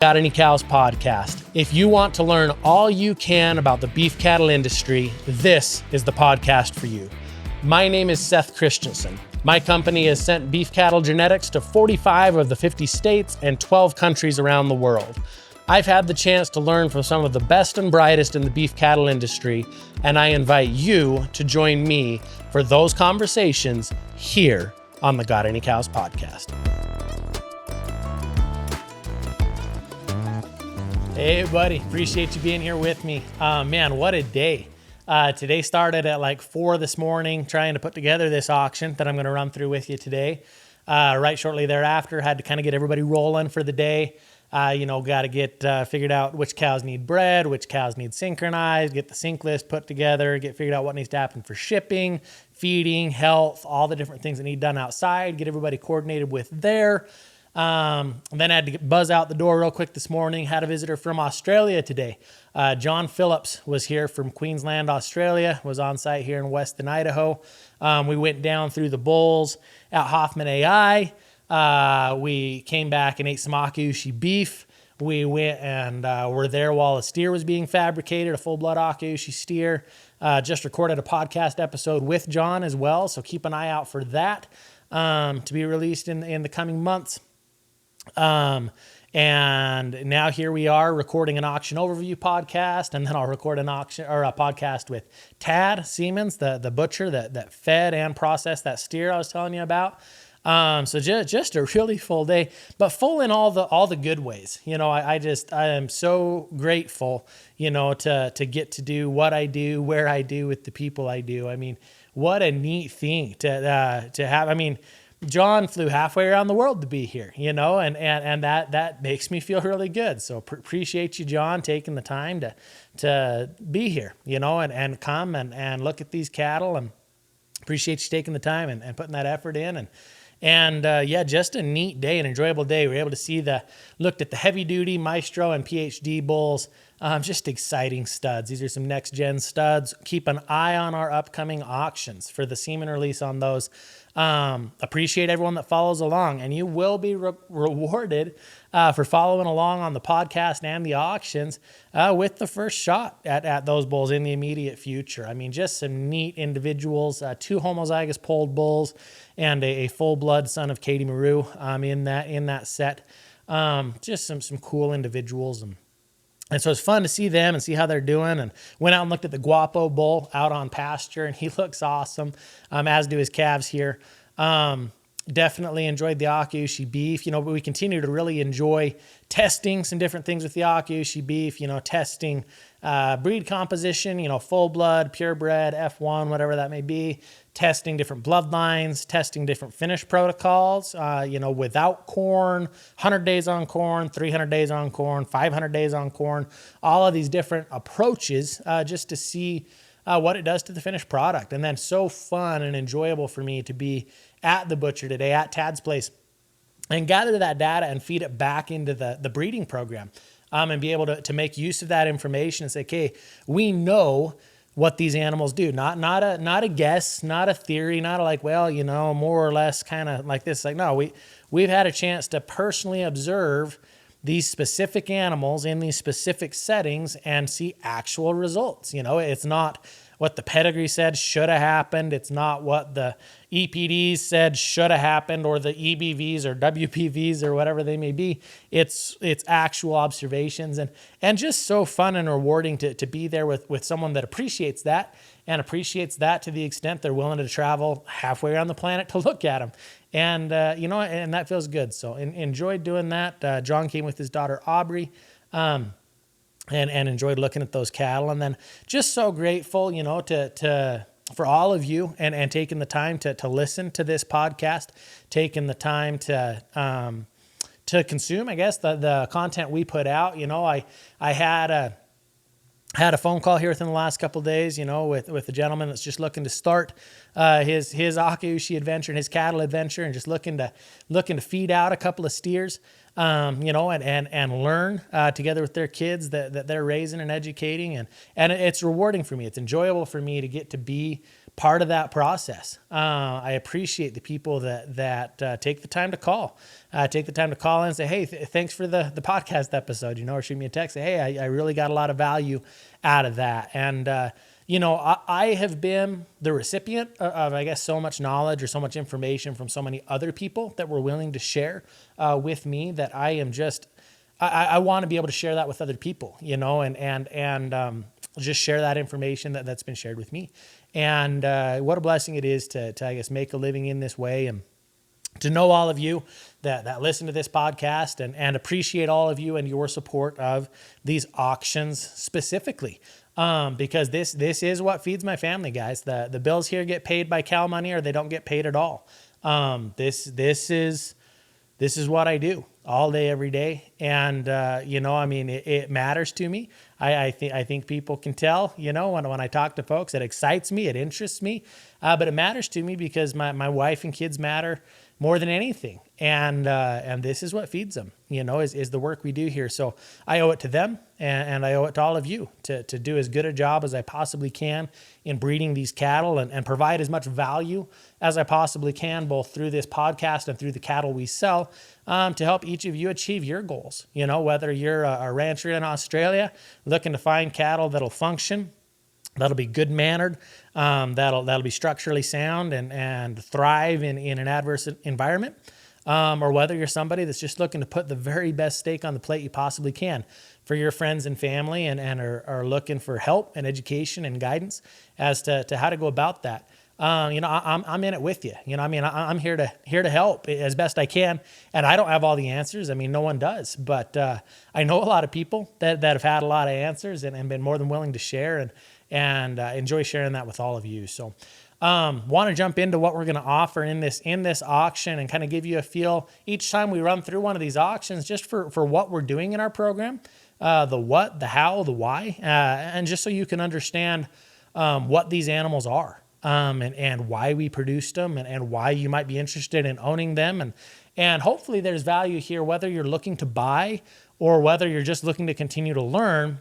Got Any Cows podcast. If you want to learn all you can about the beef cattle industry, this is the podcast for you. My name is Seth Christensen. My company has sent beef cattle genetics to 45 of the 50 states and 12 countries around the world. I've had the chance to learn from some of the best and brightest in the beef cattle industry, and I invite you to join me for those conversations here on the Got Any Cows podcast. Hey, buddy. Appreciate you being here with me. Man, what a day. Today started at like 4 this morning trying to put together this auction that I'm going to run through with you today. Right shortly thereafter, had to kind of get everybody rolling for the day. Got to get figured out which cows need bred, which cows need synchronized, get the sync list put together, get figured out what needs to happen for shipping, feeding, health, all the different things that need done outside, get everybody coordinated with there. Then I had to buzz out the door real quick this morning. Had a visitor from Australia today. John Phillips was here from Queensland, Australia, was on site here in Western Idaho. We went down through the bulls at Hoffman AI. We came back and ate some Akiushi beef. We went and were there while a steer was being fabricated, a full-blood Akiushi steer. Just recorded a podcast episode with John as well, so keep an eye out for that to be released in the coming months. And now here we are recording an auction overview podcast, and then I'll record an auction or a podcast with Tad Semen, the butcher that fed and processed that steer I was telling you about. So just a really full day, but full in all the good ways. I am so grateful, to get to do what I do, where I do, with the people I do. I mean, what a neat thing to have. I mean, John flew halfway around the world to be here, and that makes me feel really good. So appreciate you, John, taking the time to be here, and come and look at these cattle, and appreciate you taking the time and putting that effort in. And just a neat day, an enjoyable day. We were able to looked at the heavy duty Maestro and PhD bulls. Just exciting studs. These are some next gen studs. Keep an eye on our upcoming auctions for the semen release on those. Appreciate everyone that follows along, and you will be rewarded for following along on the podcast and the auctions with the first shot at those bulls in the immediate future. I mean, just some neat individuals, 2 homozygous polled bulls and a full-blood son of Kaedemaru in that set. Just some cool individuals. And so it's fun to see them and see how they're doing, and went out and looked at the Guapo bull out on pasture, and he looks awesome, as do his calves here. Definitely enjoyed the Akiushi beef, but we continue to really enjoy testing some different things with the Akiushi beef, testing breed composition, full blood, purebred, F1, whatever that may be, testing different bloodlines, testing different finish protocols, without corn, 100 days on corn, 300 days on corn, 500 days on corn, all of these different approaches just to see what it does to the finished product. And then so fun and enjoyable for me to be at the butcher today, at Tad's place, and gather that data and feed it back into the breeding program, and be able to make use of that information and say, okay, we know what these animals do. Not a guess, not a theory, not more or less kind of like this. Like, no, we've had a chance to personally observe these specific animals in these specific settings and see actual results. It's not what the pedigree said should have happened. It's not what the EPDs said should have happened, or the EBVs or WPVs or whatever they may be. It's actual observations, and just so fun and rewarding to be there with someone that appreciates that, and appreciates that to the extent they're willing to travel halfway around the planet to look at them. And, and that feels good. So enjoyed doing that. John came with his daughter, Aubrey, and enjoyed looking at those cattle. And then just so grateful, for all of you and taking the time to listen to this podcast, taking the time to consume, I guess, the content we put out. I had a phone call here within the last couple of days, with a gentleman that's just looking to start his Akaushi adventure and his cattle adventure, and just looking to feed out a couple of steers, and learn together with their kids that they're raising and educating, and it's rewarding for me. It's enjoyable for me to get to be part of that process. I appreciate the people that take the time to call in and say, hey, thanks for the podcast episode, or shoot me a text, say, hey, I really got a lot of value out of that. And, I have been the recipient of, I guess, so much knowledge or so much information from so many other people that were willing to share with me, that I am just, I want to be able to share that with other people, and just share that information that's been shared with me. And what a blessing it is to I guess, make a living in this way, and to know all of you that listen to this podcast, and appreciate all of you and your support of these auctions specifically. Because this is what feeds my family, guys. The bills here get paid by cow money, or they don't get paid at all. This is what I do all day, every day. And, it matters to me. I think people can tell, when I talk to folks, it excites me, it interests me, but it matters to me because my wife and kids matter more than anything. And this is what feeds them, is the work we do here. So I owe it to them, and I owe it to all of you to do as good a job as I possibly can in breeding these cattle, and provide as much value as I possibly can, both through this podcast and through the cattle we sell, to help each of you achieve your goals. Whether you're a rancher in Australia looking to find cattle that'll function, that'll be good mannered, that'll be structurally sound and thrive in an adverse environment, or whether you're somebody that's just looking to put the very best steak on the plate you possibly can for your friends and family, and are looking for help and education and guidance as to how to go about that. I'm in it with you. I'm here to help as best I can, and I don't have all the answers. No one does, but I know a lot of people that have had a lot of answers and been more than willing to share, and enjoy sharing that with all of you. So, want to jump into what we're going to offer in this auction, and kind of give you a feel each time we run through one of these auctions, just for what we're doing in our program, the what, the how, the why, and just so you can understand what these animals are. And why we produced them, and why you might be interested in owning them. And hopefully there's value here, whether you're looking to buy or whether you're just looking to continue to learn.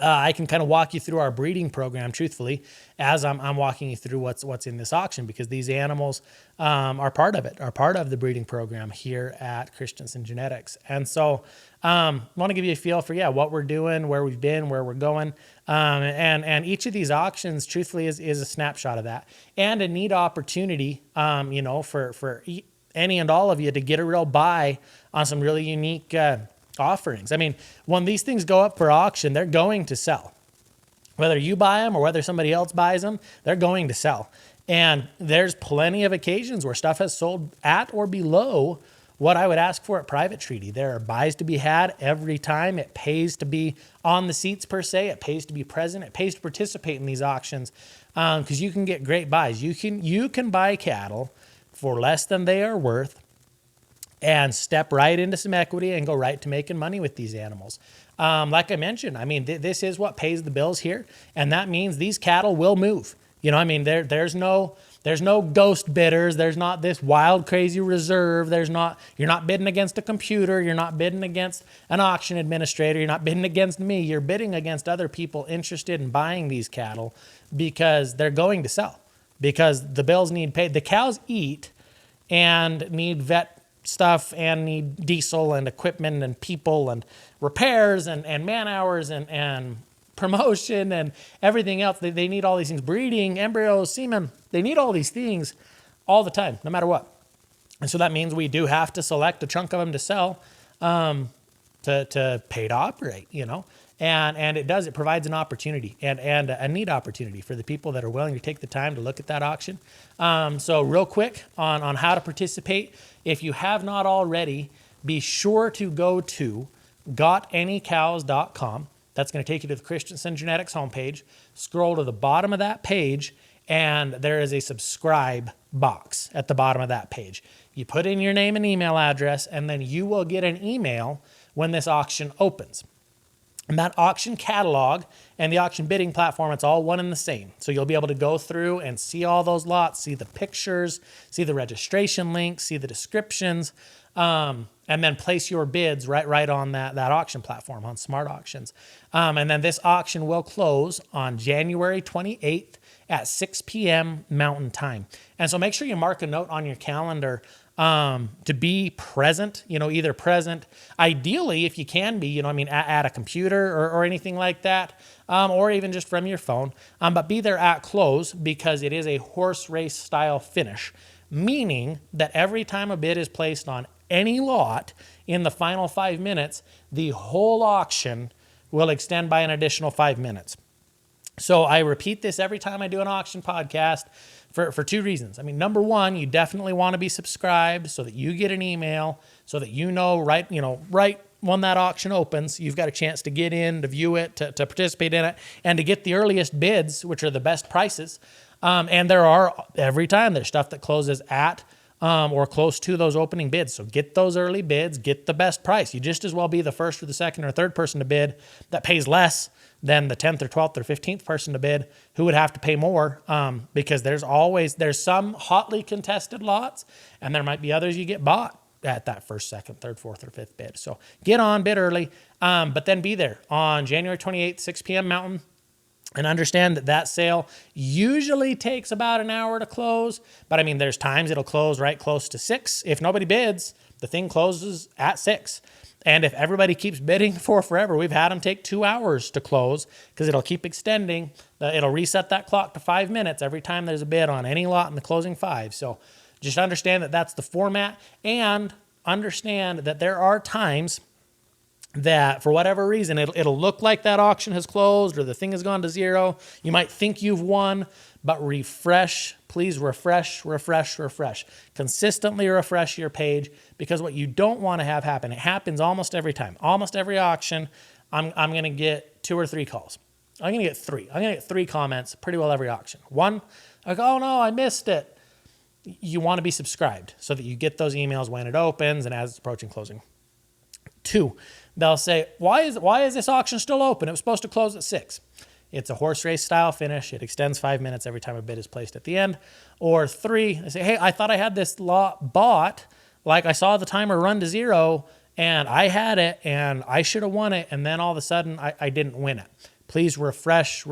I can kind of walk you through our breeding program, truthfully, as I'm walking you through what's in this auction, because these animals are part of it, are part of the breeding program here at Christensen Genetics. And so want to give you a feel for, what we're doing, where we've been, where we're going. And each of these auctions, truthfully, is a snapshot of that, and a neat opportunity, for any and all of you to get a real buy on some really unique offerings. When these things go up for auction, they're going to sell. Whether you buy them or whether somebody else buys them, they're going to sell. And there's plenty of occasions where stuff has sold at or below what I would ask for at private treaty. There are buys to be had every time. It pays to be on the seats, per se. It pays to be present. It pays to participate in these auctions, because you can get great buys. You can buy cattle for less than they are worth, and step right into some equity and go right to making money with these animals. Like I mentioned, this is what pays the bills here, and that means these cattle will move. There's no ghost bidders. There's not this wild, crazy reserve. You're not bidding against a computer. You're not bidding against an auction administrator. You're not bidding against me. You're bidding against other people interested in buying these cattle, because they're going to sell, because the bills need paid. The cows eat and need vet stuff, and need diesel and equipment and people and repairs and man hours and promotion and everything else. They need all these things: breeding, embryos, semen. They need all these things all the time, no matter what. And so that means we do have to select a chunk of them to sell, to pay to operate, And it provides an opportunity and a neat opportunity for the people that are willing to take the time to look at that auction. So real quick on how to participate. If you have not already, be sure to go to gotanycows.com. That's going to take you to the Christensen Genetics homepage. Scroll to the bottom of that page, and there is a subscribe box at the bottom of that page. You put in your name and email address, and then you will get an email when this auction opens. And that auction catalog and the auction bidding platform, it's all one and the same. So you'll be able to go through and see all those lots, see the pictures, see the registration links, see the descriptions, and then place your bids right on that auction platform on Smart Auctions. And then this auction will close on January 28th at 6 p.m. Mountain Time. And so make sure you mark a note on your calendar to be present, either present, ideally, if you can be, at a computer or anything like that, or even just from your phone, but be there at close because it is a horse race style finish, meaning that every time a bid is placed on any lot in the final 5 minutes, the whole auction will extend by an additional 5 minutes. So I repeat this every time I do an auction podcast for two reasons. Number one, you definitely want to be subscribed so that you get an email, so that right when that auction opens, you've got a chance to get in, to view it, to participate in it, and to get the earliest bids, which are the best prices. And there are, every time, there's stuff that closes at or close to those opening bids. So get those early bids, get the best price. You just as well be the first or the second or third person to bid that pays less than the 10th or 12th or 15th person to bid who would have to pay more, because there's some hotly contested lots, and there might be others you get bought at that first, second, third, fourth, or fifth bid. So get on, bid early, but then be there on January 28th, 6 p.m. Mountain. And understand that sale usually takes about an hour to close. But there's times it'll close right close to 6. If nobody bids, the thing closes at 6. And if everybody keeps bidding for forever, we've had them take 2 hours to close because it'll keep extending. It'll reset that clock to 5 minutes every time there's a bid on any lot in the closing 5. So just understand that that's the format, and understand that there are times that for whatever reason, it'll look like that auction has closed or the thing has gone to zero. You might think you've won, but refresh, please refresh. Consistently refresh your page, because what you don't want to have happen, it happens almost every time. Almost every auction, I'm going to get 2 or 3 calls. I'm going to get 3. I'm going to get 3 comments pretty well every auction. 1, like, oh no, I missed it. You want to be subscribed so that you get those emails when it opens and as it's approaching closing. 2, they'll say, why is this auction still open? It was supposed to close at 6. It's a horse race style finish. It extends 5 minutes every time a bid is placed at the end. Or 3, they say, hey, I thought I had this lot bought. Like, I saw the timer run to 0 and I had it and I should have won it. And then all of a sudden I didn't win it. Please refresh.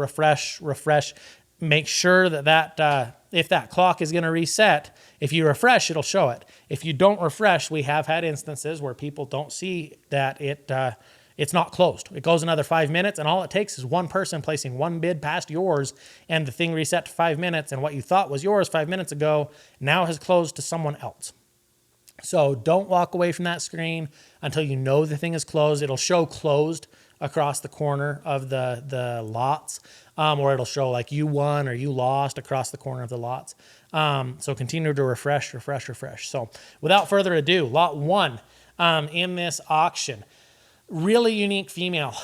Make sure that if that clock is going to reset, if you refresh, it'll show it. If you don't refresh, we have had instances where people don't see that it's not closed. It goes another 5 minutes, and all it takes is one person placing one bid past yours, and the thing reset to 5 minutes, and what you thought was yours 5 minutes ago now has closed to someone else. So don't walk away from that screen until you know the thing is closed. It'll show closed across the corner of the lots, or it'll show like you won or you lost across the corner of the lots. So continue to refresh. So without further ado, lot 1 in this auction, really unique female.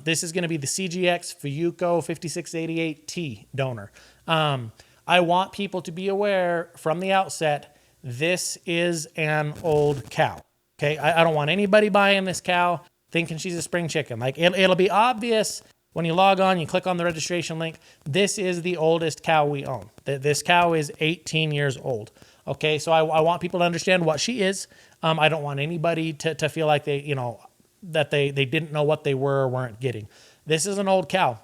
This is going to be the CGX Fuyuko 5688T donor. I want people to be aware from the outset, this is an old cow. Okay, I don't want anybody buying this cow thinking she's a spring chicken. Like it'll be obvious when you log on, you click on the registration link. This is the oldest cow we own. This cow is 18 years old. Okay, so I want people to understand what she is. I don't want anybody to feel like that they didn't know what they were or weren't getting. This is an old cow,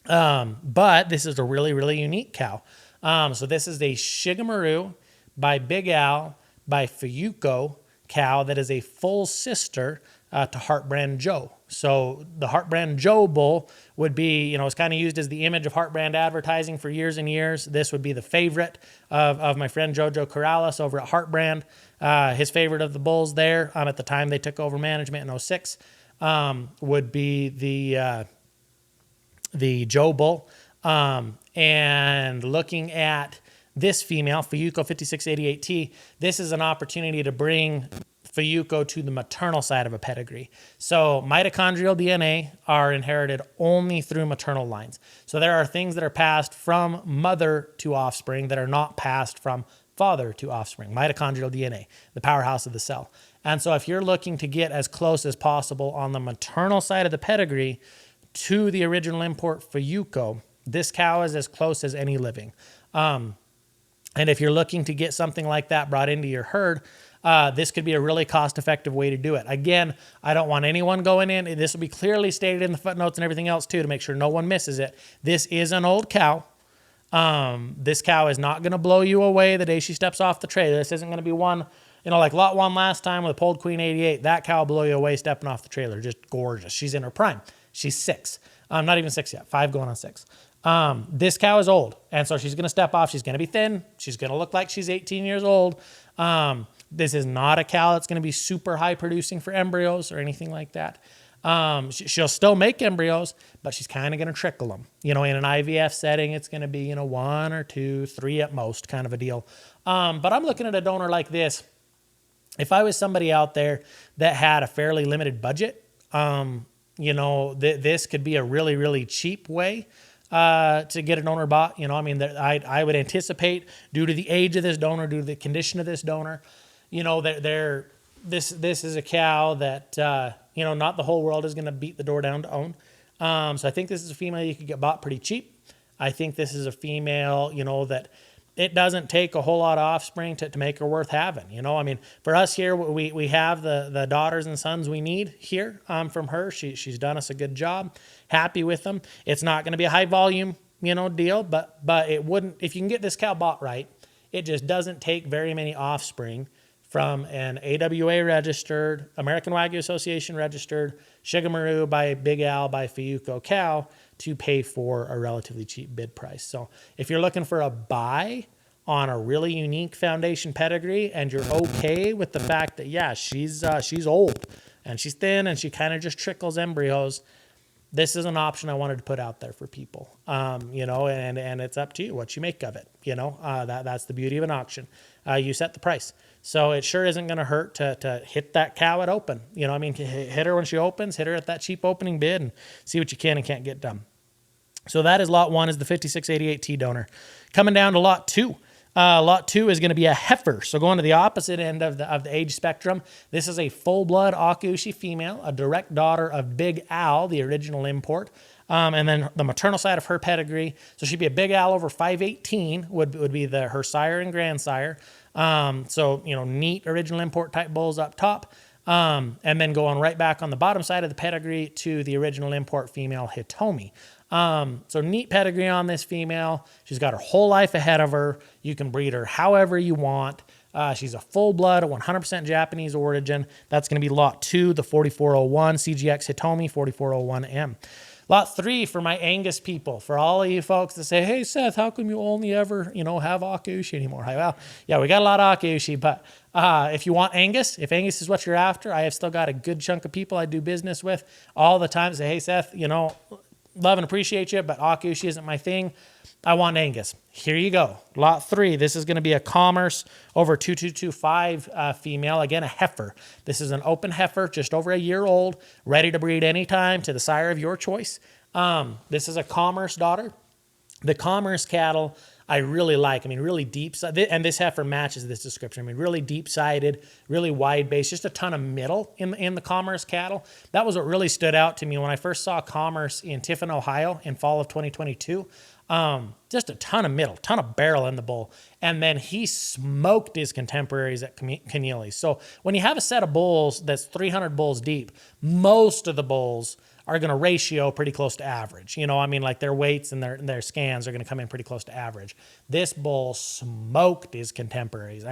but this is a really, really unique cow. So this is a Shigemaru by Big Al by Fuyuko cow that is a full sister to Heartbrand Joe. So the Heartbrand Joe bull would be, it's kind of used as the image of Heartbrand advertising for years and years. This would be the favorite of my friend Jojo Corrales over at Heartbrand. His favorite of the bulls there at the time they took over management in 06 would be the Joe bull. And looking at this female, Fuyuko 5688T, this is an opportunity to bring Fuyuko to the maternal side of a pedigree. So mitochondrial DNA are inherited only through maternal lines. So there are things that are passed from mother to offspring that are not passed from father to offspring. Mitochondrial DNA, the powerhouse of the cell. And so if you're looking to get as close as possible on the maternal side of the pedigree to the original import Fuyuko, this cow is as close as any living. And if you're looking to get something like that brought into your herd, this could be a really cost-effective way to do it. Again, I don't want anyone going in. This will be clearly stated in the footnotes and everything else too to make sure no one misses it. This is an old cow. This cow is not going to blow you away the day she steps off the trailer. This isn't going to be one, like lot 1 last time with Polled Queen 88. That cow will blow you away stepping off the trailer. Just gorgeous. She's in her prime. She's 6. Not even 6 yet. 5 going on 6. This cow is old, and so she's going to step off. She's going to be thin. She's going to look like she's 18 years old. This is not a cow that's going to be super high producing for embryos or anything like that. She'll still make embryos, but she's kind of going to trickle them. In an IVF setting, it's going to be, 1 or 2, 3 at most kind of a deal. But I'm looking at a donor like this. If I was somebody out there that had a fairly limited budget, this could be a really, really cheap way to get a donor bought. I would anticipate, due to the age of this donor, due to the condition of this donor, this is a cow that, not the whole world is going to beat the door down to own. So I think this is a female you could get bought pretty cheap. I think this is a female, that it doesn't take a whole lot of offspring to make her worth having. For us here, we have the daughters and sons we need here from her. She's done us a good job. Happy with them. It's not going to be a high volume, deal, but it wouldn't, if you can get this cow bought right, it just doesn't take very many offspring from an AWA registered, American Wagyu Association registered, Shigemeru by Big Al by Fuyuko cow to pay for a relatively cheap bid price. So if you're looking for a buy on a really unique foundation pedigree and you're okay with the fact that, yeah, she's old and she's thin and she kind of just trickles embryos, this is an option I wanted to put out there for people, and it's up to you what you make of it. That's the beauty of an auction. You set the price. So it sure isn't going to hurt to hit that cow at open. Hit her when she opens, hit her at that cheap opening bid and see what you can and can't get done. So that is lot 1 is the 5688T donor. Coming down to lot 2. Lot 2 is going to be a heifer. So going to the opposite end of the age spectrum, this is a full-blood Akushi female, a direct daughter of Big Al, the original import. And then the maternal side of her pedigree, so she'd be a Big Al over 518 would be her sire and grandsire. Neat original import type bulls up top. And then going right back on the bottom side of the pedigree to the original import female Hitomi. So neat pedigree on this female. She's got her whole life ahead of her. You can breed her however you want. She's a full-blood, 100% Japanese origin. That's going to be lot 2, the 4401 CGX Hitomi 4401M. Lot 3 for my Angus people, for all of you folks that say, hey, Seth, how come you only ever, have Akushi anymore? Well, yeah, we got a lot of Akushi, but if you want Angus, if Angus is what you're after, I have still got a good chunk of people I do business with all the time say, hey, Seth, love and appreciate you, but Akushi isn't my thing. I want Angus. Here you go. Lot 3. This is going to be a Commerce over 2225 female. Again, a heifer. This is an open heifer, just over a year old, ready to breed anytime to the sire of your choice. This is a Commerce daughter. The Commerce cattle I really like. Really deep, and this heifer matches this description. Really deep-sided, really wide base, just a ton of middle in the Commerce cattle. That was what really stood out to me when I first saw Commerce in Tiffin, Ohio in fall of 2022. Just a ton of middle, ton of barrel in the bull. And then he smoked his contemporaries at Keneally. So when you have a set of bulls that's 300 bulls deep, most of the bulls are going to ratio pretty close to average. Like their weights and their scans are going to come in pretty close to average. This bull smoked his contemporaries.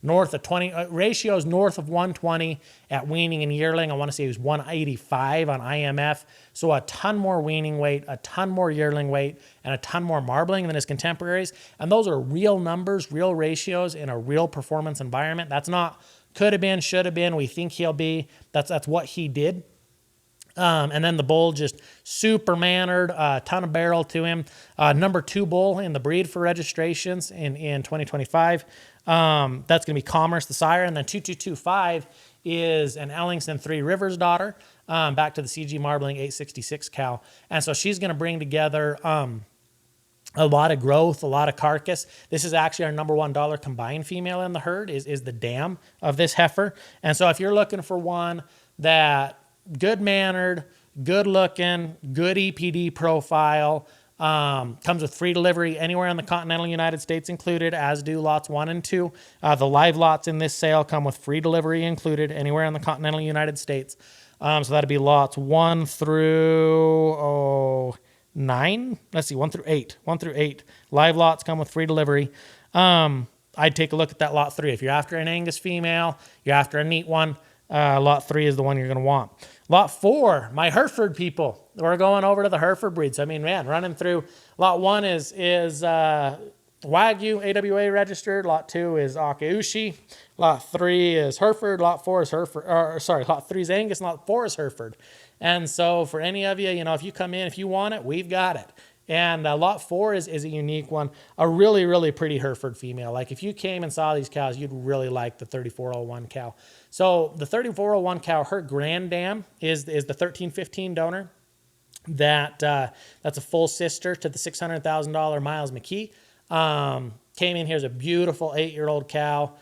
North of 20, ratios north of 120 at weaning and yearling. I want to say he was 185 on IMF. So a ton more weaning weight, a ton more yearling weight, and a ton more marbling than his contemporaries. And those are real numbers, real ratios in a real performance environment. That's not could have been, should have been, we think he'll be. That's what he did. And then the bull just super mannered, a ton of barrel to him. Number 2 bull in the breed for registrations in 2025. That's going to be Commerce, the sire. And then 2225 is an Ellingson 3 Rivers daughter, back to the CG Marbling 866 cow. And so she's going to bring together a lot of growth, a lot of carcass. This is actually our number $1 combined female in the herd is the dam of this heifer. And so if you're looking for one that good mannered, good looking, good EPD profile, comes with free delivery anywhere in the continental United States included, as do lots 1 and 2. The live lots in this sale come with free delivery included anywhere in the continental United States. So that'd be lots 1 through 9. Let's see, 1 through 8. 1 through 8. Live lots come with free delivery. I'd take a look at that lot 3. If you're after an Angus female, you're after a neat one, lot 3 is the one you're going to want. Lot 4, my Hereford people. We're going over to the Hereford breeds. I mean, man, running through. Lot 1 is Wagyu, AWA registered. Lot 2 is Akaushi. Lot 3 is Hereford. Lot 4 is Hereford. Lot 3 is Angus, and Lot 4 is Hereford. And so for any of you, if you come in, if you want it, we've got it. And lot 4 is a unique one, a really, really pretty Hereford female. Like if you came and saw these cows, you'd really like the 3401 cow. So the 3401 cow, her grand dam is the 1315 donor. That's a full sister to the $600,000 Miles McKee. Came in here as a beautiful 8-year-old cow.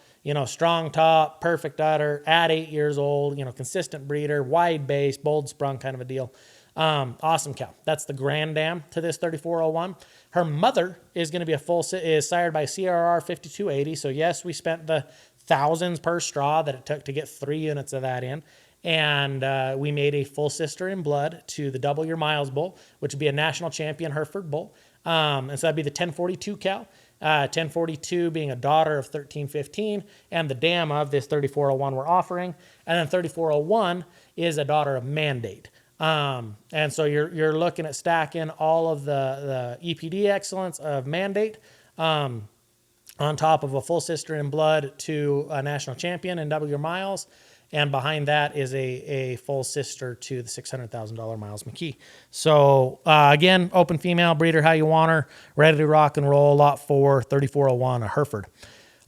Strong top, perfect udder, at 8 years old, consistent breeder, wide base, bold sprung kind of a deal. Awesome cow. That's the grand dam to this 3401. Her mother is going to be is sired by CRR 5280. So yes, we spent the thousands per straw that it took to get 3 units of that in. And we made a full sister in blood to the Double Your Miles bull, which would be a national champion Hereford bull. And so that'd be the 1042 cow. 1042 being a daughter of 1315 and the dam of this 3401 we're offering. And then 3401 is a daughter of Mandate. And so you're looking at stacking all of the EPD excellence of Mandate on top of a full sister in blood to a national champion in Double Your Miles. And behind that is a full sister to the $600,000 Miles McKee. So, again, open female, breeder how you want her, ready to rock and roll. Lot 4, 3401, a Hereford.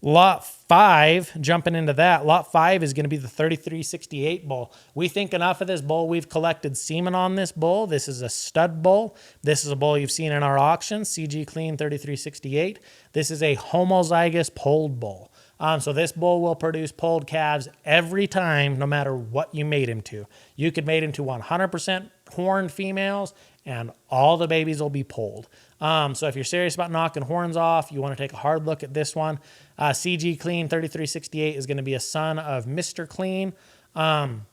Lot 5, jumping into that, Lot 5 is going to be the 3368 bull. We think enough of this bull. We've collected semen on this bull. This is a stud bull. This is a bull you've seen in our auctions, CG Clean 3368. This is a homozygous polled bull. So this bull will produce polled calves every time, no matter what you made him to. You could mate him to 100% horned females, and all the babies will be polled. So if you're serious about knocking horns off, you want to take a hard look at this one. CG Clean 3368 is going to be a son of Mr. Clean. And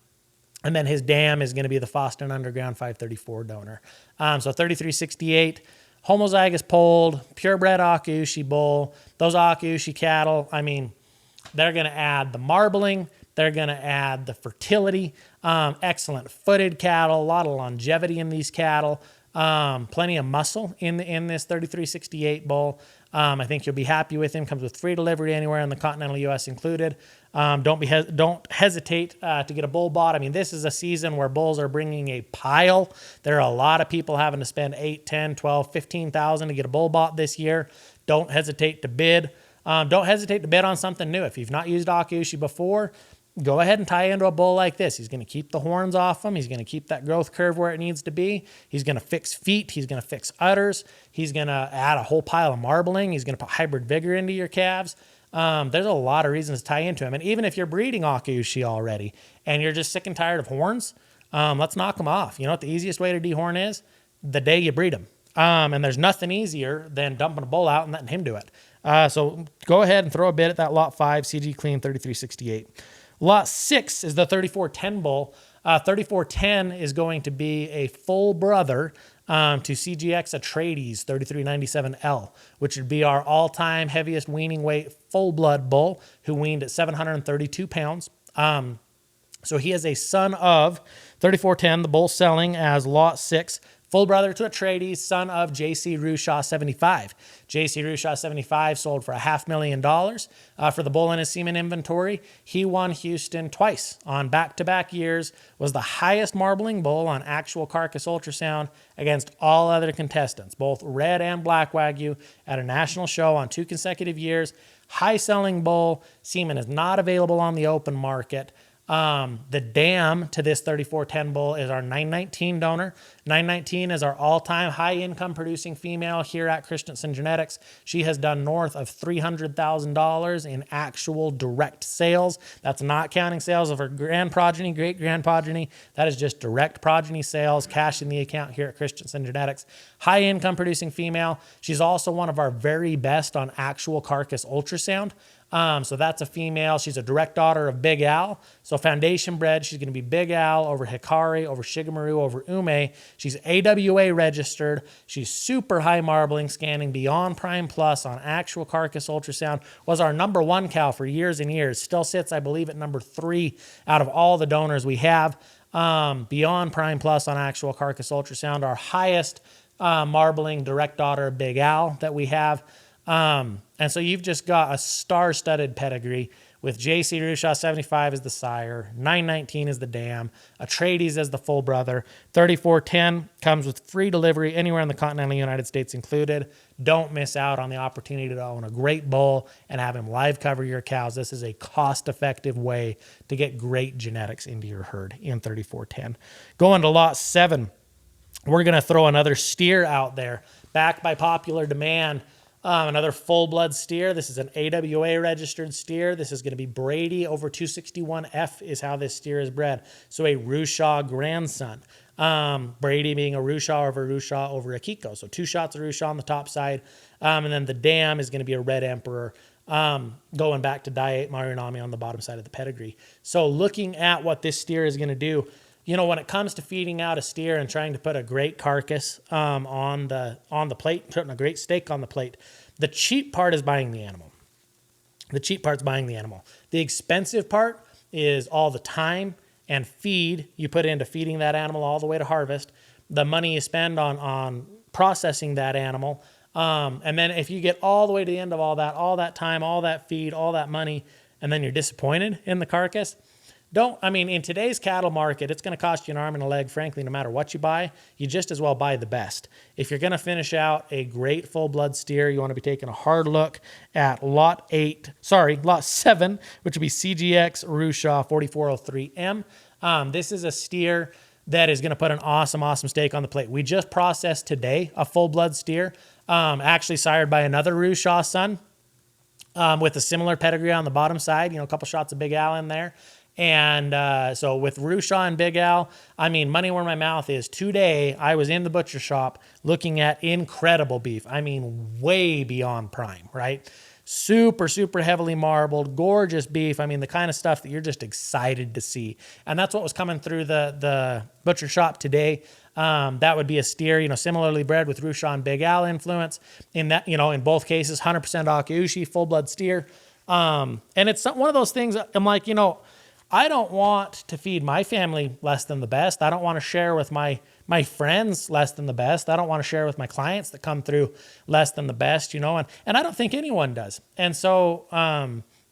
then his dam is going to be the Foston Underground 534 donor. So 3368. Homozygous polled, purebred Akaushi bull. Those Akaushi cattle, they're going to add the marbling. They're going to add the fertility. Excellent footed cattle. A lot of longevity in these cattle. Plenty of muscle in this 3368 bull. I think you'll be happy with him. Comes with free delivery anywhere in the continental U.S. included. Don't hesitate to get a bull bought. This is a season where bulls are bringing a pile. There are a lot of people having to spend 8, 10, 12, 15,000 to get a bull bought this year. Don't hesitate to bid. Don't hesitate to bid on something new. If you've not used Akaushi before, go ahead and tie into a bull like this. He's going to keep the horns off him. He's going to keep that growth curve where it needs to be. He's going to fix feet. He's going to fix udders. He's going to add a whole pile of marbling. He's going to put hybrid vigor into your calves. There's a lot of reasons to tie into him. And even if you're breeding Akaushi already and you're just sick and tired of horns, let's knock them off. You know what the easiest way to dehorn is? The day you breed them. And there's nothing easier than dumping a bull out and letting him do it. So go ahead and throw a bid at that Lot 5, CG Clean 3368. Lot 6 is the 3410 bull. 3410 is going to be a full brother to CGX Atreides 3397L, which would be our all-time heaviest weaning weight full-blood bull who weaned at 732 pounds. So he is a son of 3410, the bull selling as Lot 6, full brother to Atreides, son of JC Rueshaw 75. JC Rueshaw 75 sold for $500,000 for the bull in his semen inventory. He won Houston twice on back-to-back years, was the highest marbling bull on actual carcass ultrasound against all other contestants, both red and black Wagyu, at a national show on 2 consecutive years. High-selling bull. Semen is not available on the open market. The dam to this 3410 bull is our 919 donor. 919 is our all-time high-income producing female here at Christensen Genetics. She has done north of $300,000 in actual direct sales. That's not counting sales of her grand progeny, great-grand progeny. That is just direct progeny sales, cash in the account here at Christensen Genetics. High-income producing female. She's also one of our very best on actual carcass ultrasound. So that's a female. She's a direct daughter of Big Al. So foundation bred, she's going to be Big Al over Hikari, over Shigemoru, over Ume. She's AWA registered. She's super high marbling, scanning beyond Prime Plus on actual carcass ultrasound. Was our number one cow for years and years. Still sits, I believe, at number 3 out of all the donors we have. Beyond Prime Plus on actual carcass ultrasound. Our highest marbling direct daughter of Big Al that we have. And so you've just got a star-studded pedigree with JC Rueshaw 75 as the sire, 919 as the dam, Atreides as the full brother, 3410 comes with free delivery anywhere in the continental United States included. Don't miss out on the opportunity to own a great bull and have him live cover your cows. This is a cost-effective way to get great genetics into your herd in 3410. Going to lot 7, we're going to throw another steer out there, backed by popular demand. Another full-blood steer. This is an AWA registered steer. This is going to be Brady over 261F is how this steer is bred. So a Rueshaw grandson. Brady being a Rueshaw over a Kiko. So 2 shots of Rueshaw on the top side. And then the dam is going to be a Red Emperor. Going back to Diet Marunami on the bottom side of the pedigree. So looking at what this steer is going to do, you know, when it comes to feeding out a steer and trying to put a great carcass on the plate, putting a great steak on the plate, the cheap part is buying the animal. The cheap part's buying the animal. The expensive part is all the time and feed you put into feeding that animal all the way to harvest, the money you spend on processing that animal, and then if you get all the way to the end of all that time, all that feed, all that money, and then you're disappointed in the carcass, in today's cattle market, it's going to cost you an arm and a leg, frankly, no matter what you buy. You just as well buy the best. If you're going to finish out a great full-blood steer, you want to be taking a hard look at lot 7, which would be CGX Rueshaw 4403M. This is a steer that is going to put an awesome steak on the plate. We just processed today a full-blood steer, actually sired by another Rueshaw son with a similar pedigree on the bottom side, a couple shots of Big Al in there. And so with Rueshaw and Big Al, money where my mouth is. Today, I was in the butcher shop looking at incredible beef. Way beyond prime, right? Super, super heavily marbled, gorgeous beef. The kind of stuff that you're just excited to see. And that's what was coming through the butcher shop today. That would be a steer, similarly bred with Rueshaw and Big Al influence. In that, in both cases, 100% Akaushi, full-blood steer. And it's one of those things I'm like, I don't want to feed my family less than the best. I don't want to share with my friends less than the best. I don't want to share with my clients that come through less than the best, and I don't think anyone does. And so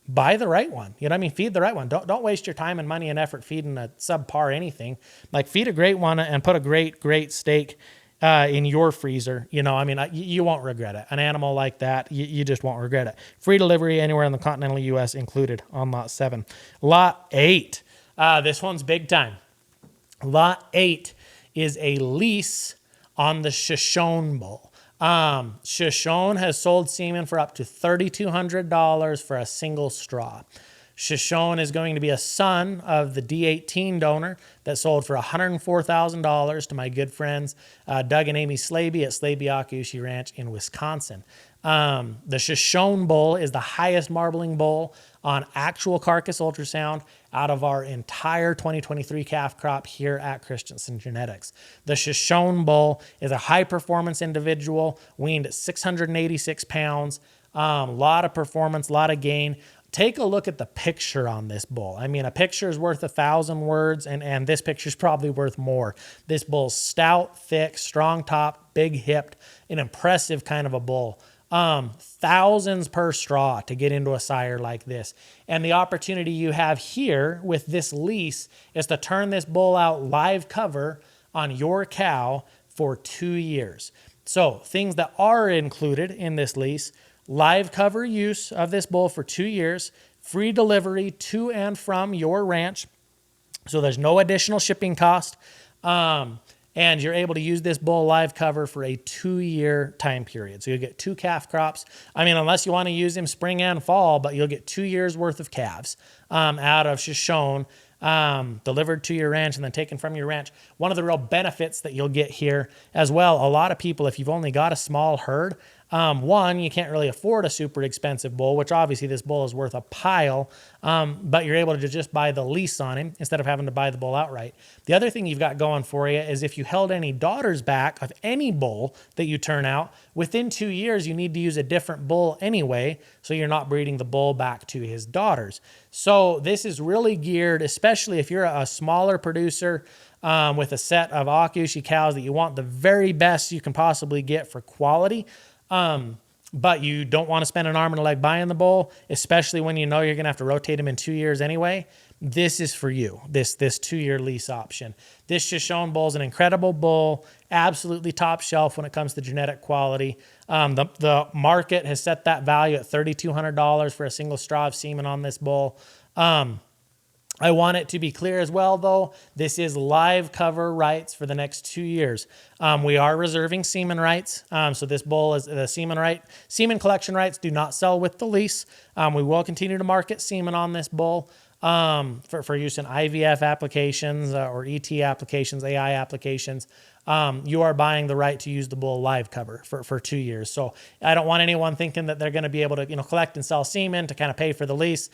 buy the right one. Feed the right one. Don't waste your time and money and effort feeding a subpar anything. Like feed a great one and put a great steak in your freezer. You won't regret it. An animal like that, you just won't regret it. Free delivery anywhere in the continental U.S. included on lot 7. Lot 8. This one's big time. Lot 8 is a lease on the Shoshone bull. Shoshone has sold semen for up to $3,200 for a single straw. Shoshone is going to be a son of the D18 donor that sold for $104,000 to my good friends Doug and Amy Slaby at Slaby Akaushi Ranch in Wisconsin. The Shoshone bull is the highest marbling bull on actual carcass ultrasound out of our entire 2023 calf crop here at Christensen Genetics. The Shoshone bull is a high-performance individual, weaned at 686 pounds, a lot of performance, a lot of gain. Take a look at the picture on this bull. A picture is worth 1,000 words, and this picture is probably worth more. This bull's stout, thick, strong top, big hipped, an impressive kind of a bull. Thousands per straw to get into a sire like this. And the opportunity you have here with this lease is to turn this bull out live cover on your cow for 2 years. So things that are included in this lease: live cover use of this bull for 2 years, free delivery to and from your ranch, So there's no additional shipping cost. And you're able to use this bull live cover for a 2-year time period. So you'll get 2 calf crops. I mean, unless you want to use them spring and fall, but you'll get 2 years worth of calves out of Shoshone, delivered to your ranch and then taken from your ranch. One of the real benefits that you'll get here as well, a lot of people, if you've only got a small herd, one, you can't really afford a super expensive bull, which obviously this bull is worth a pile, but you're able to just buy the lease on him instead of having to buy the bull outright. The other thing you've got going for you is if you held any daughters back of any bull that you turn out, within 2 years, you need to use a different bull anyway, so you're not breeding the bull back to his daughters. So this is really geared, especially if you're a smaller producer with a set of Akushi cows that you want the very best you can possibly get for quality. But you don't want to spend an arm and a leg buying the bull, especially when you know you're going to have to rotate him in 2 years anyway. This is for you, this 2-year lease option. This Shoshone bull is an incredible bull, absolutely top shelf when it comes to genetic quality. The market has set that value at $3,200 for a single straw of semen on this bull. I want it to be clear as well, though, this is live cover rights for the next 2 years. We are reserving semen rights. So this bull is the semen collection rights do not sell with the lease. We will continue to market semen on this bull for use in IVF applications or ET applications, AI applications. You are buying the right to use the bull live cover for 2 years. So I don't want anyone thinking that they're going to be able to, collect and sell semen to kind of pay for the lease.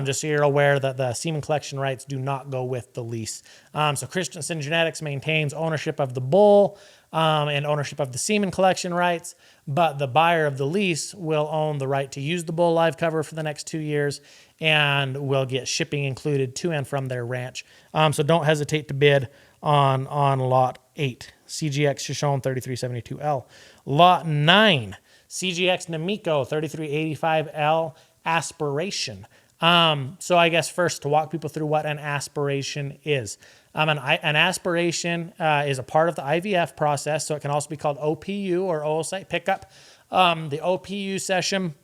Just so you're aware that the semen collection rights do not go with the lease. So Christensen Genetics maintains ownership of the bull and ownership of the semen collection rights, but the buyer of the lease will own the right to use the bull live cover for the next 2 years and will get shipping included to and from their ranch. So don't hesitate to bid on lot 8, CGX Shoshone 3372L. Lot 9, CGX Namiko 3385L Aspiration. So I guess first to walk people through what an aspiration is. An aspiration is a part of the IVF process, so it can also be called OPU or oocyte pickup. The OPU session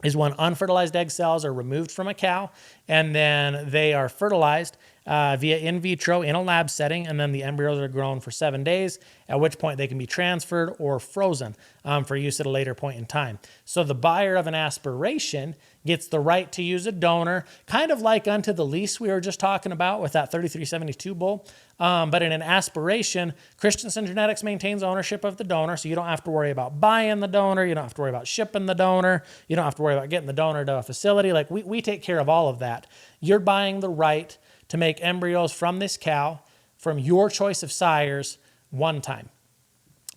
is when unfertilized egg cells are removed from a cow and then they are fertilized via in vitro in a lab setting, and then the embryos are grown for 7 days, at which point they can be transferred or frozen for use at a later point in time. So the buyer of an aspiration gets the right to use a donor, kind of like unto the lease we were just talking about with that 3372 bull. But in an aspiration, Christensen Genetics maintains ownership of the donor, so you don't have to worry about buying the donor, you don't have to worry about shipping the donor, you don't have to worry about getting the donor to a facility. Like we take care of all of that. You're buying the right to make embryos from this cow, from your choice of sires, one time.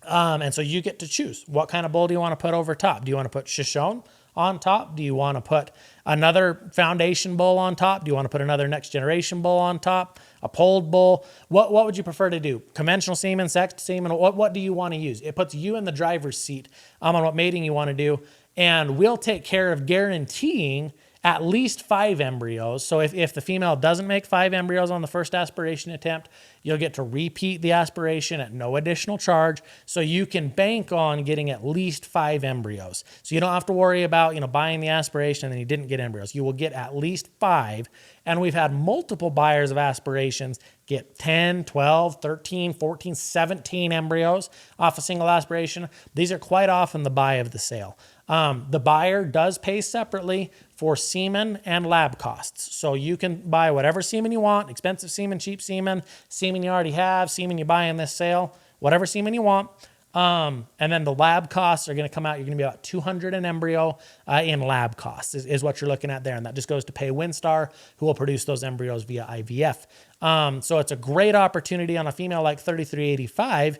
And so you get to choose. What kind of bull do you want to put over top? Do you want to put Shoshone on top? Do you want to put another foundation bull on top? Do you want to put another next generation bull on top? A polled bull? What would you prefer to do? Conventional semen, sexed semen? What do you want to use? It puts you in the driver's seat on what mating you want to do. And we'll take care of guaranteeing at least 5 embryos. So if the female doesn't make 5 embryos on the first aspiration attempt, you'll get to repeat the aspiration at no additional charge. So you can bank on getting at least 5 embryos. So you don't have to worry about, buying the aspiration and then you didn't get embryos. You will get at least 5. And we've had multiple buyers of aspirations get 10, 12, 13, 14, 17 embryos off a single aspiration. These are quite often the buy of the sale. The buyer does pay separately for semen and lab costs. So you can buy whatever semen you want, expensive semen, cheap semen, semen you already have, semen you buy in this sale, whatever semen you want. And then the lab costs are going to come out. You're going to be about $200 an embryo in lab costs is what you're looking at there. And that just goes to pay Winstar, who will produce those embryos via IVF. So it's a great opportunity on a female like 3385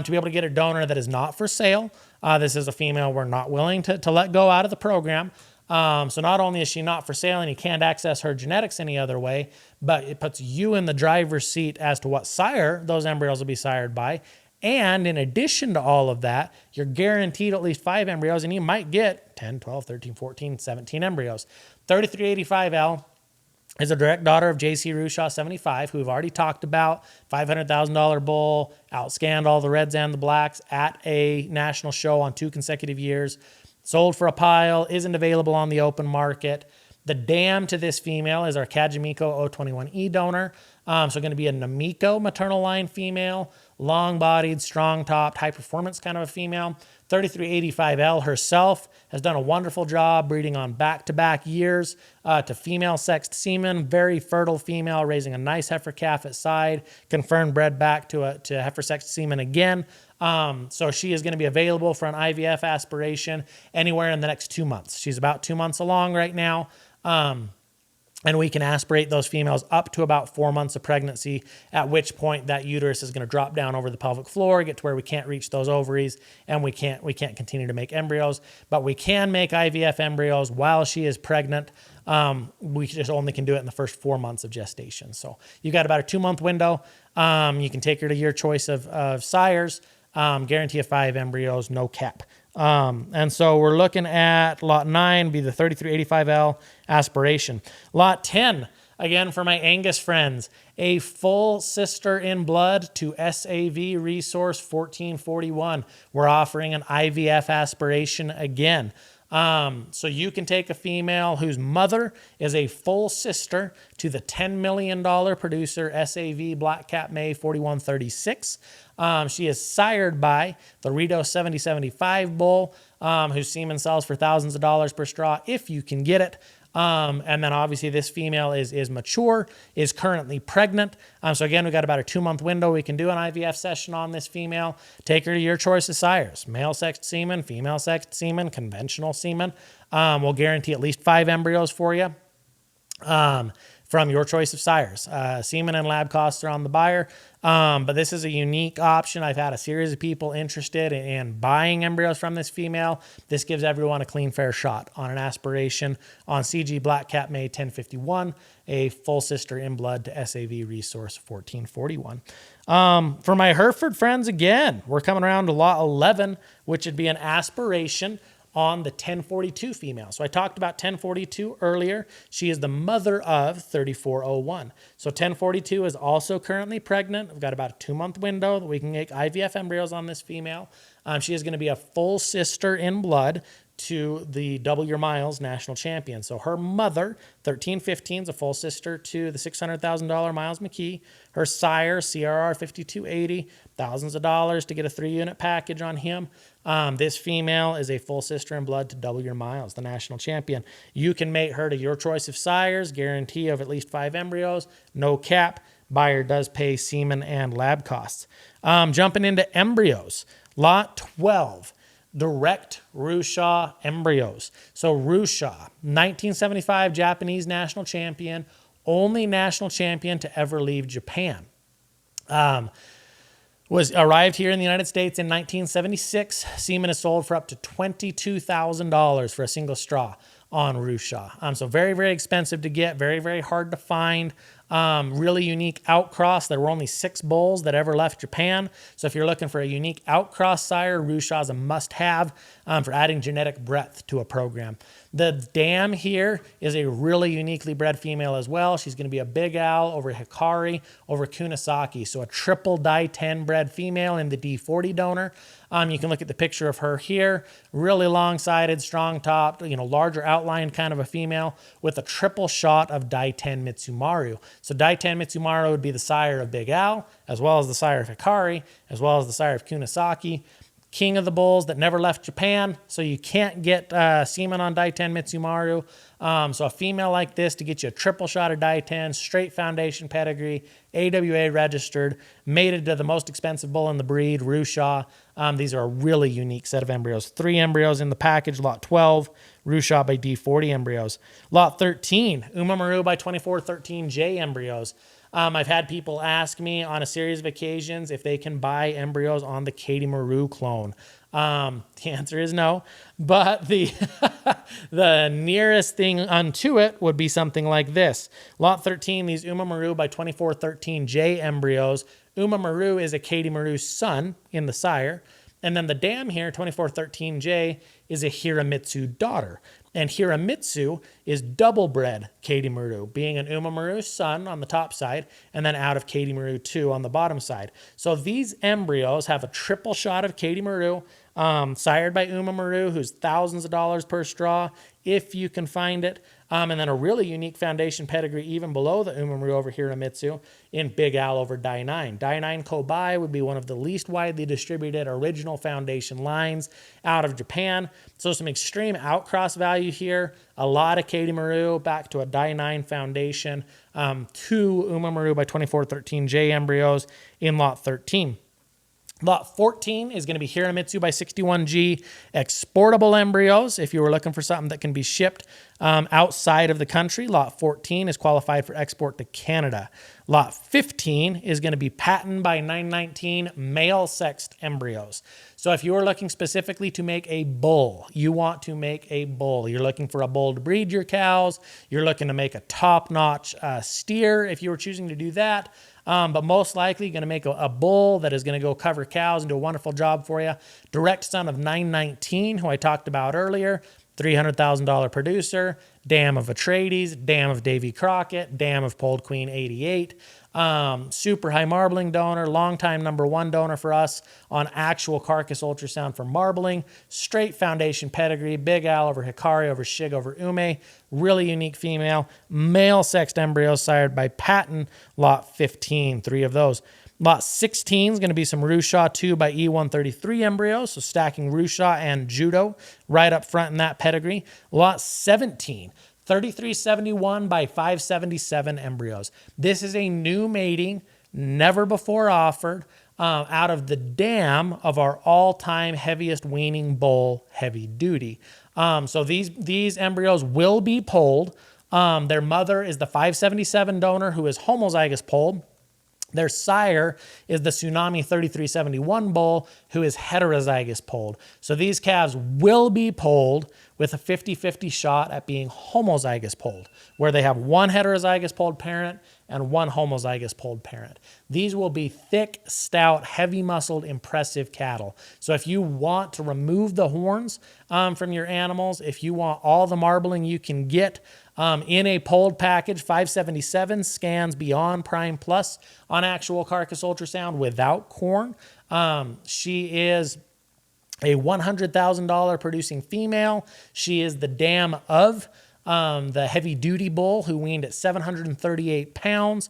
to be able to get a donor that is not for sale. This is a female we're not willing to let go out of the program. So not only is she not for sale and you can't access her genetics any other way, but it puts you in the driver's seat as to what sire those embryos will be sired by. And in addition to all of that, you're guaranteed at least 5 embryos, and you might get 10, 12, 13, 14, 17 embryos. 3385L is a direct daughter of JC Rueshaw 75, who we've already talked about. $500,000 bull, outscanned all the reds and the blacks at a national show on 2 consecutive years. Sold for a pile, isn't available on the open market. The dam to this female is our Kaedemaru 021E donor. So going to be a Namiko maternal line female, long-bodied, strong-topped, high-performance kind of a female. 3385L herself has done a wonderful job breeding on back-to-back years to female-sexed semen. Very fertile female, raising a nice heifer calf at side. Confirmed bred back to heifer-sexed semen again. So she is going to be available for an IVF aspiration anywhere in the next 2 months. She's about 2 months along right now. And we can aspirate those females up to about 4 months of pregnancy, at which point that uterus is going to drop down over the pelvic floor, get to where we can't reach those ovaries, and we can't continue to make embryos. But we can make IVF embryos while she is pregnant. We just only can do it in the first 4 months of gestation. So you got about a 2-month window. You can take her to your choice of sires. Guarantee of 5 embryos, no cap. And so we're looking at lot 9, be the 3385L aspiration. Lot 10, again for my Angus friends, a full sister in blood to SAV Resource 1441. We're offering an IVF aspiration again. So you can take a female whose mother is a full sister to the $10 million producer SAV Blackcap May 4136. She is sired by the Rito 7075 bull, whose semen sells for thousands of dollars per straw if you can get it. And then obviously this female is mature, is currently pregnant. So again, we got about a 2-month window. We can do an IVF session on this female. Take her to your choice of sires, male sexed semen, female sexed semen, conventional semen. We'll guarantee at least 5 embryos for you. From your choice of sires. Semen and lab costs are on the buyer, but this is a unique option. I've had a series of people interested in buying embryos from this female. This gives everyone a clean, fair shot on an aspiration on CG Blackcap May 1051, a full sister in blood to SAV Resource 1441. For my Hereford friends, again, we're coming around to lot 11, which would be an aspiration on the 1042 female. So I talked about 1042 earlier. She is the mother of 3401. So 1042 is also currently pregnant. We've got about a 2-month window that we can make IVF embryos on this female. She is going to be a full sister in blood to the Double Your Miles national champion. So her mother, 1315, is a full sister to the $600,000 Miles McKee. Her sire, CRR 5280, thousands of dollars to get a 3-unit package on him. This female is a full sister in blood to Double Your Miles, the national champion. You can mate her to your choice of sires, guarantee of at least 5 embryos, no cap. Buyer does pay semen and lab costs. Jumping into embryos, lot 12. Direct Rueshaw embryos. So Rueshaw, 1975 Japanese national champion, only national champion to ever leave Japan. Arrived here in the United States in 1976. Semen is sold for up to $22,000 for a single straw on Rueshaw. So very, very expensive to get, very, very hard to find. Really unique outcross. There were only 6 bulls that ever left Japan. So if you're looking for a unique outcross sire, Rueshaw is a must-have for adding genetic breadth to a program. The dam here is a really uniquely bred female as well. She's going to be a Big Al over Hikari over Kunisaki. So a triple die 10 bred female in the D40 donor. You can look at the picture of her here. Really long-sided, strong-topped, larger outlined kind of a female with a triple shot of die 10 Mitsumaru. So die 10 Mitsumaru would be the sire of Big Al, as well as the sire of Hikari, as well as the sire of Kunisaki. King of the bulls that never left Japan, so you can't get semen on die 10 Mitsumaru. So a female like this to get you a triple shot of die 10, straight foundation pedigree, AWA registered, mated to the most expensive bull in the breed, Rueshaw. These are a really unique set of embryos. 3 embryos in the package, lot 12, Rueshaw by D40 Embryos. Lot 13, Umemaru by 2413J Embryos. I've had people ask me on a series of occasions if they can buy embryos on the Kaedemaru clone. The answer is no, but the the nearest thing unto it would be something like this. Lot 13, these Umemaru by 2413J embryos. Umemaru is a Kaedemaru son in the sire. And then the dam here, 2413J, is a Hiromitsu daughter. And Hiromitsu is double-bred Kaedemaru, being an Umemaru son on the top side, and then out of Kaedemaru 2 on the bottom side. So these embryos have a triple shot of Kaedemaru, sired by Umemaru, who's thousands of dollars per straw, if you can find it. And then a really unique foundation pedigree even below the Umemaru over Hiromitsu in Big Al over Dai 9. Dai 9 Kobai would be one of the least widely distributed original foundation lines out of Japan. So some extreme outcross value here. A lot of Kaedemaru back to a Dai 9 foundation. 2 Umemaru by 2413J embryos in lot 13. Lot 14 is going to be Hiromitsu by 61G exportable embryos. If you were looking for something that can be shipped outside of the country, lot 14 is qualified for export to Canada. Lot 15 is going to be Patton by 919 male sexed embryos. So if you are looking specifically to make a bull, you want to make a bull. You're looking for a bull to breed your cows. You're looking to make a top-notch steer if you were choosing to do that. But most likely going to make a bull that is going to go cover cows and do a wonderful job for you. Direct son of 919, who I talked about earlier, $300,000 producer, dam of Atreides, dam of Davy Crockett, dam of Polled Queen 88. Super high marbling donor, longtime #1 donor for us on actual carcass ultrasound for marbling, straight foundation pedigree, Big Al over Hikari over Shig over Ume, really unique female, male sexed embryos sired by Patton, lot 15, 3 of those. Lot 16 is going to be some Rueshaw 2 by E133 embryos, so stacking Rueshaw and Judo right up front in that pedigree. Lot 17, 3371 by 577 embryos. This is a new mating, never before offered, out of the dam of our all-time heaviest weaning bull, Heavy Duty. So these embryos will be polled. Their mother is the 577 donor who is homozygous polled. Their sire is the Tsunami 3371 bull, who is heterozygous polled. So these calves will be polled with a 50-50 shot at being homozygous polled, where they have one heterozygous polled parent and one homozygous polled parent. These will be thick, stout, heavy-muscled, impressive cattle. So if you want to remove the horns from your animals, if you want all the marbling you can get in a polled package, 577 scans beyond Prime Plus on actual carcass ultrasound without corn. She is a $100,000 producing female. She is the dam of the Heavy Duty bull who weaned at 738 pounds.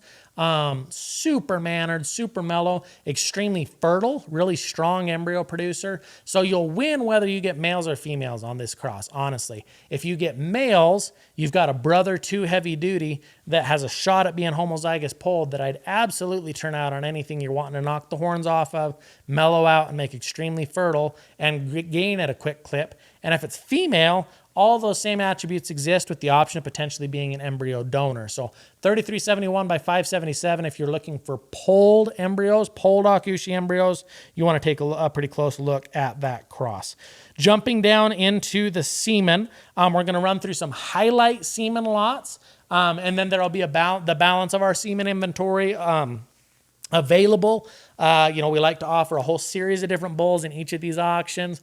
Super mannered, super mellow, extremely fertile, really strong embryo producer. So you'll win whether you get males or females on this cross, honestly. If you get males, you've got a brother to Heavy Duty that has a shot at being homozygous polled that I'd absolutely turn out on anything you're wanting to knock the horns off of, mellow out and make extremely fertile and gain at a quick clip. And if it's female, all those same attributes exist with the option of potentially being an embryo donor. So 3371 by 577, if you're looking for polled embryos, polled Akushi embryos, you want to take a pretty close look at that cross. Jumping down into the semen, we're going to run through some highlight semen lots, and then there'll be the balance of our semen inventory available. We like to offer a whole series of different bulls in each of these auctions.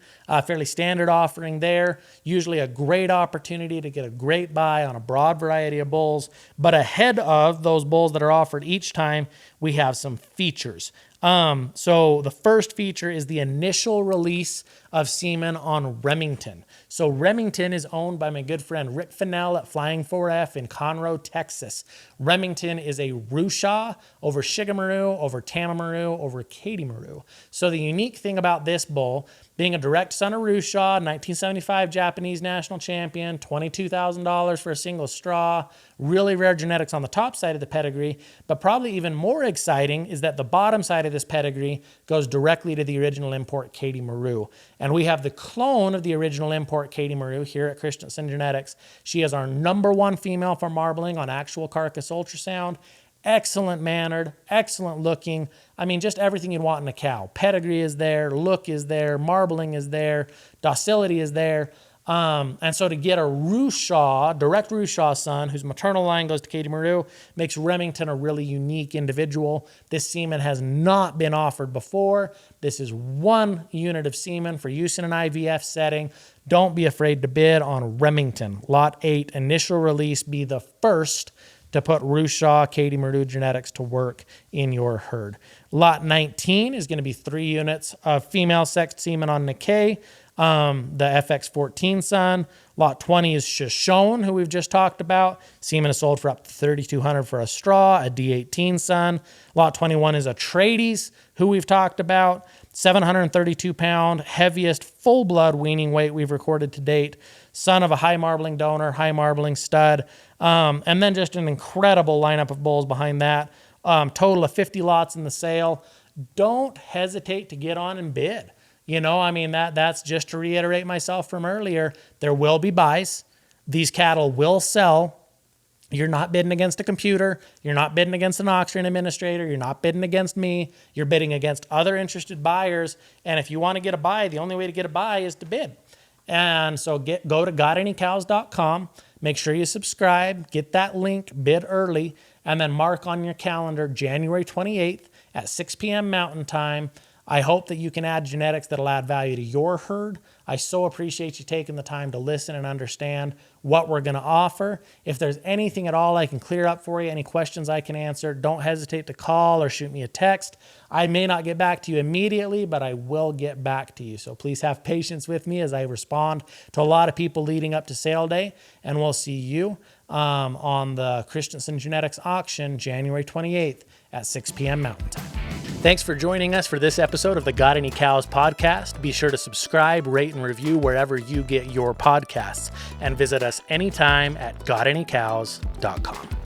Fairly standard offering there. Usually a great opportunity to get a great buy on a broad variety of bulls. But ahead of those bulls that are offered each time, we have some features. So the first feature is the initial release of semen on Remington. So Remington is owned by my good friend Rick Fennell at Flying 4F in Conroe, Texas. Remington is a Rueshaw over Shigemaru, over Tamamaru, over Kaedemaru. So the unique thing about this bull, being a direct son of Rueshaw, 1975 Japanese national champion, $22,000 for a single straw, really rare genetics on the top side of the pedigree, but probably even more exciting is that the bottom side of this pedigree goes directly to the original import Kaedemaru. And we have the clone of the original import Kaedemaru here at Christensen Genetics. She is our #1 female for marbling on actual carcass ultrasound. Excellent mannered, excellent looking. I mean, just everything you'd want in a cow. Pedigree is there, look is there, marbling is there, docility is there. And so to get a Rueshaw, direct Rueshaw son, whose maternal line goes to Kaedemaru, makes Remington a really unique individual. This semen has not been offered before. This is one unit of semen for use in an IVF setting. Don't be afraid to bid on Remington. Lot 8, initial release, be the first to put Rueshaw Kaedemaru genetics to work in your herd. Lot 19 is going to be 3 units of female sexed semen on Nikkei. The FX14 son. Lot 20 is Shoshone, who we've just talked about. Semen is sold for up to $3,200 for a straw, a D18 son. Lot 21 is Atreides, who we've talked about. 732 pound, heaviest full blood weaning weight we've recorded to date. Son of a high marbling donor, high marbling stud. And then just an incredible lineup of bulls behind that. Total of 50 lots in the sale. Don't hesitate to get on and bid. You know, I mean, that's just to reiterate myself from earlier. There will be buys. These cattle will sell. You're not bidding against a computer. You're not bidding against an auction administrator. You're not bidding against me. You're bidding against other interested buyers. And if you want to get a buy, the only way to get a buy is to bid. And so go to gotanycows.com. Make sure you subscribe. Get that link. Bid early. And then mark on your calendar January 28th at 6 p.m. Mountain Time. I hope that you can add genetics that'll add value to your herd. I so appreciate you taking the time to listen and understand what we're going to offer. If there's anything at all I can clear up for you, any questions I can answer, don't hesitate to call or shoot me a text. I may not get back to you immediately, but I will get back to you. So please have patience with me as I respond to a lot of people leading up to sale day. And we'll see you on the Christensen Genetics auction January 28th at 6 p.m. Mountain Time. Thanks for joining us for this episode of the Got Any Cows podcast. Be sure to subscribe, rate, and review wherever you get your podcasts, and visit us anytime at gotanycows.com.